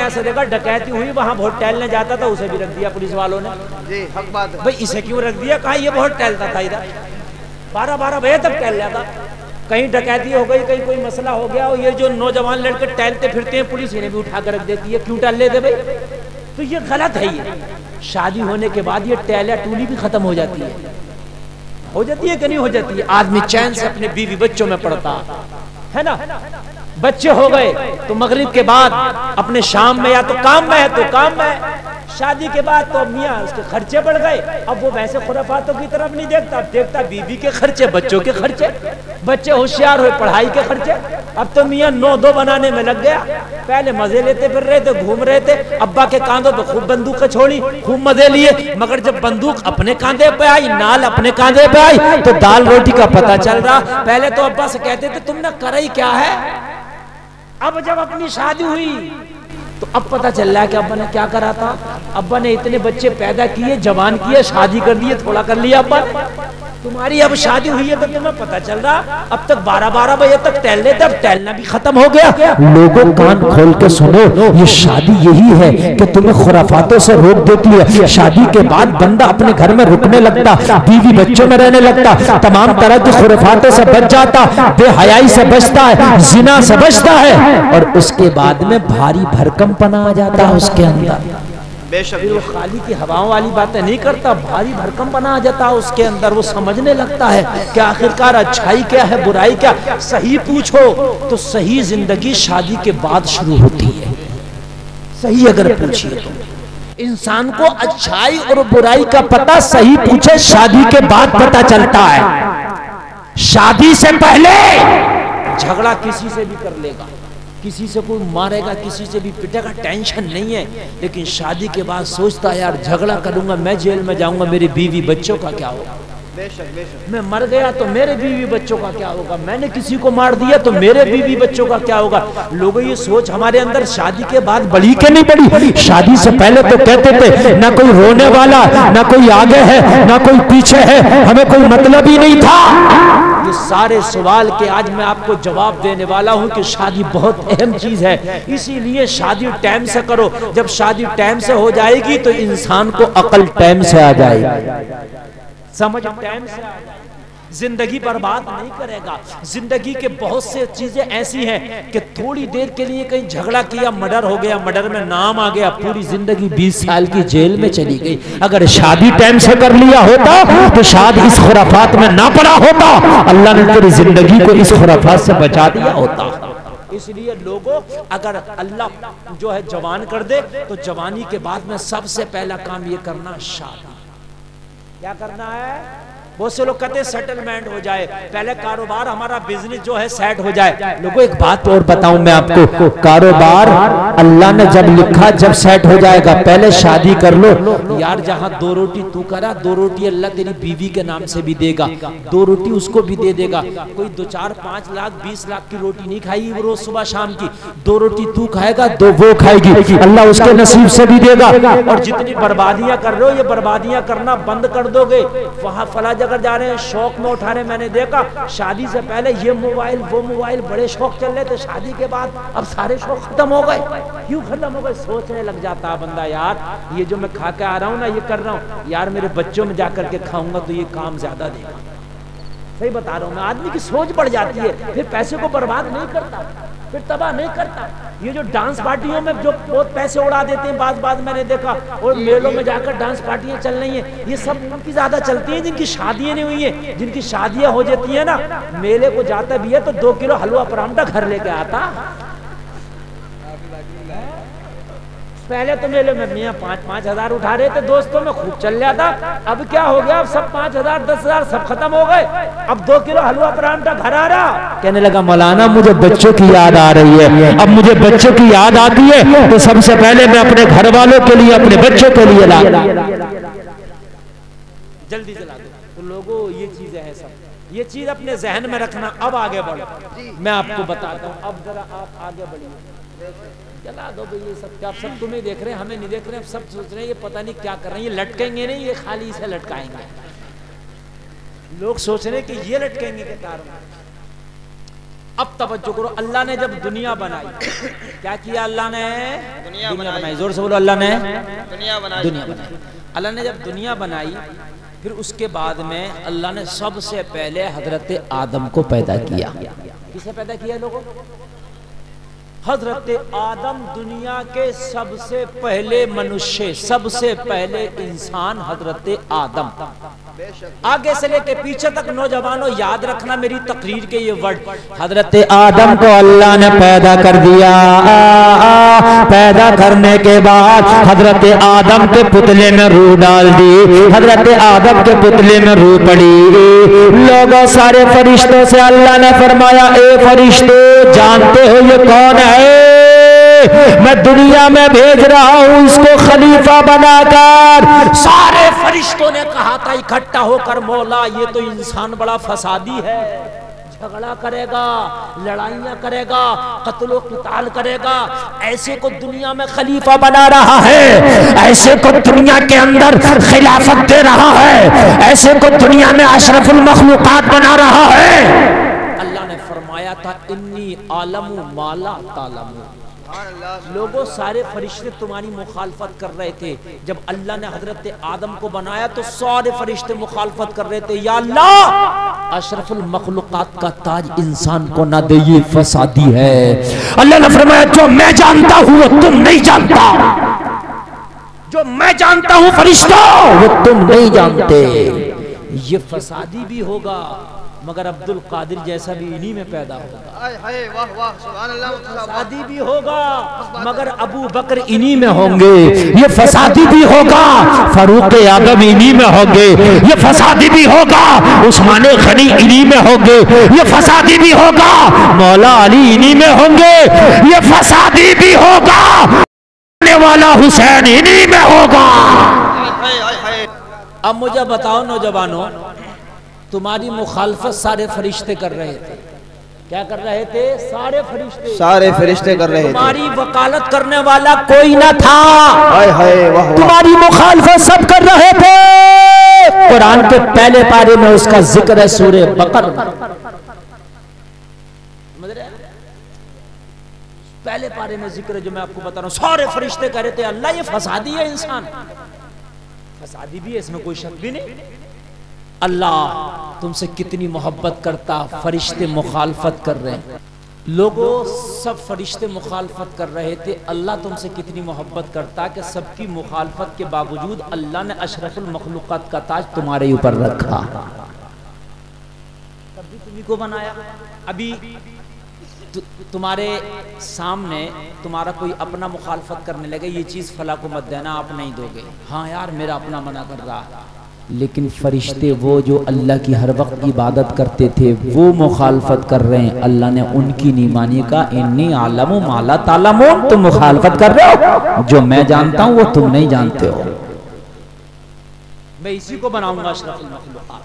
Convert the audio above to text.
ऐसे देखा डकैती हुई, वहां बहुत टहलने जाता था, उसे भी रख दिया पुलिस वालों ने। जी हक बात है भाई इसे क्यों रख दिया? कहा ये बहुत टहलता था, इधर 12-12 बजे तक टहल जाता। कहीं डकैती हो गई, कहीं कोई मसला हो गया, और ये जो नौजवान लड़के टहलते फिरते हैं, पुलिस इन्हें भी उठा कर रख देती है। क्यों टहल लेते भाई? तो ये गलत है। ये शादी होने के बाद ये टहला टूली भी खत्म हो जाती है। हो जाती है कि नहीं हो जाती है? आदमी चैन से अपने बीवी बच्चों में पड़ता है ना। बच्चे हो गए तो मगरिब के बाद अपने शाम में या तो काम में है तो काम में, शादी के बाद तो मियाँ उसके खर्चे बढ़ गए। अब वो वैसे खुराफातों की तरफ नहीं देखता, अब देखता बीवी के खर्चे, बच्चों के खर्चे। बच्चे होशियार हुए, पढ़ाई के खर्चे। अब तो मियाँ 9-2 बनाने में लग गया। पहले मजे लेते फिर रहे थे, घूम रहे थे, अब्बा के कांधों पे खूब बंदूक छोड़ी, खूब मजे लिए। मगर जब बंदूक अपने कांधे पे आई, नाल अपने कांधे पे आई, तो दाल रोटी का पता चल रहा। पहले तो अब्बा से कहते थे तुमने करा ही क्या है। अब जब अपनी शादी हुई तो अब पता चल रहा है कि अब्बा ने क्या करा था। अब्बा ने इतने बच्चे पैदा किए, जवान किए, शादी कर दिए, थोड़ा कर लिया अब्बा ने। तुम्हारी अब शादी हुई है तो तुम्हें पता चल रहा। अब तक 12-12 बजे तक टहल लेते, अब टहलना भी खत्म हो गया। लोगों कान खोल के सुनो, ये शादी यही है कि तुम्हें खुराफातों से रोक देती है। शादी के बाद बंदा अपने घर में रुकने लगता, बीवी बच्चों में रहने लगता, तमाम तरह की खुराफातों से बच जाता, बेहयाई से बचता है, जिना से बचता है, और उसके बाद में भारी भरकमपना आ जाता है उसके अंदर। बेशक वो खाली की हवाओं वाली बातें नहीं करता, भारी भरकम बना जाता है उसके अंदर। वो समझने लगता है कि आखिरकार अच्छाई क्या है, बुराई क्या। सही पूछो तो सही जिंदगी शादी के बाद शुरू होती है। सही अगर पूछिए तो इंसान को अच्छाई और बुराई का पता सही पूछे शादी के बाद पता चलता है। शादी से पहले झगड़ा किसी से भी कर लेगा, किसी से कोई मारेगा, किसी से भी पिटेगा, टेंशन नहीं है। लेकिन शादी के बाद सोचता है यार झगड़ा करूंगा, मैं जेल में जाऊंगा, मेरी बीवी बच्चों का क्या होगा। बेशक बेशक मैं मर गया तो मेरे बीवी बच्चों का क्या होगा। मैंने किसी को मार दिया तो मेरे बीवी बच्चों का क्या होगा। लोगों ये सोच हमारे अंदर शादी के बाद बड़ी के नहीं बड़ी। शादी से पहले तो कहते थे ना कोई रोने वाला, ना कोई आगे है, ना कोई पीछे है, हमें कोई मतलब ही नहीं था। ये सारे सवाल के आज मैं आपको जवाब देने वाला हूं कि शादी बहुत अहम चीज है। इसीलिए शादी टाइम से करो। जब शादी टाइम से हो जाएगी तो इंसान को अकल टाइम से आ जाएगी, समझ टाइम से आ जाएगी। जिंदगी बर्बाद नहीं करेगा। जिंदगी के बहुत से चीजें ऐसी हैं कि थोड़ी देर के लिए कहीं झगड़ा किया, मर्डर हो गया, मर्डर में नाम आ गया, पूरी जिंदगी 20 साल की जेल में चली गई। अगर शादी टाइम से कर लिया होता तो शायद इस खुराफात में ना पड़ा होता। अल्लाह ने तेरी जिंदगी को इस खुराफात से बचा दिया होता। इसलिए लोगों अगर अल्लाह जो है जवान कर दे तो जवानी के बाद में सबसे पहला काम ये करना, शादी। क्या करना है? बहुत से लोग कहते हैं सेटलमेंट हो जाए, पहले कारोबार हमारा बिजनेस जो है सेट हो जाए। लोगों एक बात और बताऊं मैं आपको, कारोबार अल्लाह ने जब लिखा जब सेट हो जाएगा, पहले शादी कर लो। यार जहां 2 रोटी तू करा, 2 रोटी अल्लाह तेरी बीवी के नाम से भी देगा, 2 रोटी उसको भी दे देगा। कोई 2, 4, 5 लाख 20 लाख की रोटी नहीं खाएगी वो रोज सुबह शाम की, 2 रोटी तू खाएगा, 2 वो खाएगी, अल्लाह उसके नसीब से भी देगा। और जितनी बर्बादियां कर रहे हो ये बर्बादियां करना बंद कर दोगे। वहां फला जगह जा रहे हैं, शौक में उठा रहे। मैंने देखा शादी से पहले ये मोबाइल वो मोबाइल बड़े शौक चल रहे थे, शादी के बाद अब सारे शौक खत्म हो गए। क्यों खत्म हो गए? सोचने लग जाता है बंदा, यार ये जो मैं खा के आ रहा हूँ ना, ये कर रहा हूँ, यार मेरे बच्चों में जाकर के खाऊंगा तो ये काम ज्यादा देगा। सही बता रहा हूँ मैं। आदमी की सोच बढ़ जाती है, फिर पैसे को बर्बाद नहीं करता, फिर तबाह नहीं करता। ये जो डांस पार्टियों में जो बहुत पैसे उड़ा देते हैं बात मैंने देखा, और मेलों में जाकर डांस पार्टियां चल रही हैं, ये सब उनकी ज्यादा चलती हैं जिनकी शादियां नहीं हुई हैं। जिनकी शादियां हो जाती है ना, मेले को जाता भी है तो 2 किलो हलवा परांठा घर लेके आता। पहले तो मेले में मियाँ 5-5 हजार उठा रहे थे, दोस्तों में खूब चल रहा था। अब क्या हो गया? अब सब 5 हजार 10 हजार सब खत्म हो गए। अब 2 किलो हलवा परांठा घर आ रहा। कहने लगा मौलाना मुझे बच्चों की याद आ रही है। अब मुझे बच्चों की याद आती है तो सबसे पहले मैं अपने घर वालों के लिए, अपने बच्चों के लिए ला जल्दी चला दो। तो लोगों ये चीजें हैं सब, ये चीज अपने जहन में रखना। अब आगे बढ़ो, मैं आपको बताता हूँ। अब जरा आप आगे बढ़िए, जला दो भाई ये सब। क्या आप सब तुम्हें देख रहे हैं, हमें नहीं देख रहे हैं। सब सोच रहे हैं ये पता नहीं क्या कर रहे हैं, ये लटकेंगे नहीं, ये खाली से लटकाएंगे। लोग सोच रहे हैं कि ये लटकेंगे के कारण। अब तवज्जो करो, अल्लाह ने जब दुनिया बनाई क्या किया? अल्लाह ने दुनिया बनाई। जोर से बोलो, अल्लाह ने दुनिया बनाई। अल्लाह ने जब दुनिया बनाई फिर उसके बाद में अल्लाह ने सबसे पहले हजरत आदम को पैदा किया। किसे पैदा किया लोगों? हजरत आदम दुनिया के सबसे पहले मनुष्य, सबसे पहले इंसान हजरत आदम। आगे से लेके पीछे तक नौजवानों याद रखना मेरी तकरीर के ये वर्ड। हजरत आदम को अल्लाह ने पैदा कर दिया। पैदा करने के बाद हजरत आदम के पुतले में रूह डाल दी। हजरत आदम के पुतले में रूह पड़ी। लोगों सारे फरिश्तों से अल्लाह ने फरमाया, ए फरिश्तों जानते हो ये कौन है? मैं दुनिया में भेज रहा हूं इसको खलीफा बनाकर। सारे फरिश्तों ने कहा था इकट्ठा होकर, मौला ये तो इंसान बड़ा फसादी है, झगड़ा करेगा, लड़ाइयां करेगा, कत्लो क़िताल करेगा, ऐसे को दुनिया में खलीफा बना रहा है, ऐसे को दुनिया के अंदर खिलाफत दे रहा है, ऐसे को दुनिया में अशरफुल मखलूकात बना रहा है। अल्लाह ने फरमाया था इन्नी आलमु माला तालमु। लोगों सारे फरिश्ते तुम्हारी मुखालफत कर रहे थे। जब अल्लाह ने हजरत आदम को बनाया तो सारे फरिश्ते मुखालफत कर रहे थे, या अल्लाह अशरफुल मखलूकात का ताज इंसान को ना दे, ये फसादी है। अल्लाह ने फरमाया जो मैं जानता हूं वो तुम नहीं जानता, जो मैं जानता हूं फरिश्तों वो तुम नहीं जानते। ये फसादी भी होगा मगर अब्दुल कादिर जैसा भी इन्हीं में पैदा होगा। फसादी भी होगा मगर अबू बकर इन्हीं में होंगे। ये फसादी भी होगा फारूक आजम इन्हीं में होंगे। ये फसादी भी होगा उस्मान गनी इन्हीं में होंगे। ये फसादी भी होगा मौला अली इन्हीं में होंगे। ये फसादी भी होगा वाला हुसैन इन्हीं में होगा। अब मुझे बताओ नौजवानों, तुम्हारी मुखालफत सारे फरिश्ते कर रहे थे। क्या कर रहे थे? सारे फरिश्ते कर रहे थे। तुम्हारी वकालत करने वाला कोई ना था। तुम्हारी मुखालफत सब कर रहे थे। कुरान के पहले पारे में उसका जिक्र है सूरे बकर। पहले पारे में जिक्र जो मैं आपको बता रहा हूं, सारे फरिश्ते कह रहे थे अल्लाह ये फसादी है इंसान। फसादी भी है, इसमें कोई शक भी नहीं। अल्लाह तुमसे कितनी मोहब्बत करता, फरिश्ते मुखालफत कर रहे हैं। लोगों सब फरिश्ते मुखालफत कर रहे थे, अल्लाह तुमसे कितनी मोहब्बत करता कि सबकी मुखालफत के बावजूद अल्लाह ने अशरफुल मखलूकात का ताज तुम्हारे ऊपर रखा, तब भी तुम्ही को बनाया। अभी तुम्हारे सामने तुम्हारा कोई अपना मुखालफत करने लगे, ये चीज़ फला को मत देना, आप नहीं दोगे, हाँ यार मेरा अपना मना कर रहा है। लेकिन फरिश्ते वो जो अल्लाह की हर वक्त इबादत करते थे वो मुखालफत कर रहे हैं, अल्लाह ने उनकी नहीं मानी का इन्नी आलमु माला तालमून। तुम मुखालफत कर रहे हो, जो मैं जानता हूं वो तुम नहीं जानते हो। मैं इसी को बनाऊंगा अशरफुल मखलूकात।